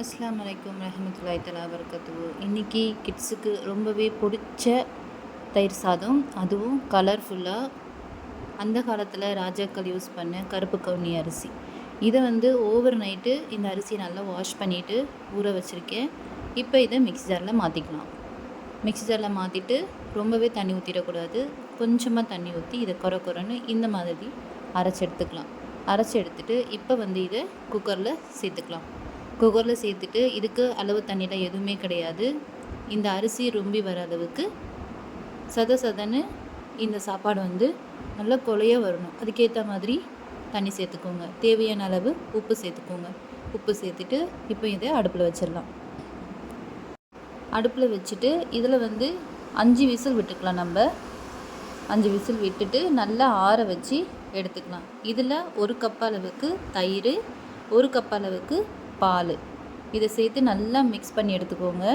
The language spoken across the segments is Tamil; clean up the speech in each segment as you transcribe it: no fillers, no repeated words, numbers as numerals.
அஸ்ஸலாமு அலைக்கும் ரஹமத்துல்லாஹி தஆலா வபரகாத்துஹு. இன்றைக்கி கிட்ஸுக்கு ரொம்பவே பிடிச்ச தயிர் சாதம், அதுவும் கலர்ஃபுல்லாக. அந்த காலத்தில் ராஜாக்கள் யூஸ் பண்ண கருப்பு கவுனி அரிசி. இதை ஓவர் நைட்டு இந்த அரிசியை நல்லா வாஷ் பண்ணிவிட்டு ஊற வச்சுருக்கேன். இப்போ இதை மிக்ஸி ஜாரில் மாற்றிக்கலாம். மிக்ஸி ஜாரில் மாற்றிட்டு ரொம்பவே தண்ணி ஊற்றிடக்கூடாது. கொஞ்சமாக தண்ணி ஊற்றி இதை கொரன்னு இந்த மாதிரி அரைச்சி எடுத்துக்கலாம். அரைச்சி எடுத்துகிட்டு இப்போ இதை குக்கரில் சேர்த்துக்கலாம். குக்கரில் சேர்த்துட்டு இதுக்கு அளவு தண்ணியில் எதுவுமே கிடையாது. இந்த அரிசி ரொம்பி வர அளவுக்கு சதன்னு இந்த சாப்பாடு நல்லா கொலையாக வரணும். அதுக்கேற்ற மாதிரி தண்ணி சேர்த்துக்கோங்க. தேவையான அளவு உப்பு சேர்த்துக்கோங்க. உப்பு சேர்த்துட்டு இப்போ இதை அடுப்பில் வச்சிடலாம். அடுப்பில் வச்சுட்டு இதில் 5 விசில் விட்டுக்கலாம். நம்ம 5 விசில் விட்டுட்டு நல்லா ஆற வச்சு எடுத்துக்கலாம். இதில் 1 கப் அளவுக்கு தயிர், 1 கப் அளவுக்கு பால் இதை சேர்த்து நல்லா மிக்ஸ் பண்ணி எடுத்துக்கோங்க.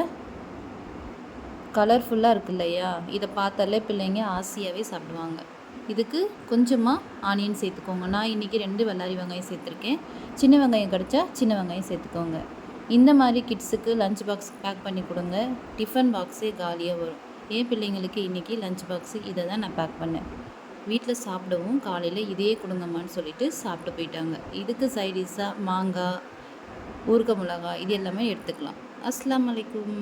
கலர்ஃபுல்லாக இருக்கு இல்லையா? இதை பார்த்தாலே பிள்ளைங்க ஆசையாகவே சாப்பிடுவாங்க. இதுக்கு கொஞ்சமாக ஆனியன் சேர்த்துக்கோங்க. நான் இன்றைக்கி 2 வெள்ளாரி வெங்காயம் சேர்த்துருக்கேன். சின்ன வெங்காயம் கிடச்சா சின்ன வெங்காயம் சேர்த்துக்கோங்க. இந்த மாதிரி கிட்ஸுக்கு லஞ்ச் பாக்ஸ் பேக் பண்ணி கொடுங்க. டிஃபன் பாக்ஸே காலியாக வரும். என் பிள்ளைங்களுக்கு இன்றைக்கி லஞ்ச் பாக்ஸு இதை தான் நான் பேக் பண்ணேன். வீட்டில் சாப்பிடவும் காலையில் இதையே கொடுங்கம்மான்னு சொல்லிட்டு சாப்பிட்டு போயிட்டாங்க. இதுக்கு சைடிஷாக மாங்காய், ஊறுகாய் மிளகாய் இது எல்லாமே எடுத்துக்கலாம். அஸ்ஸலாமு அலைக்கும்.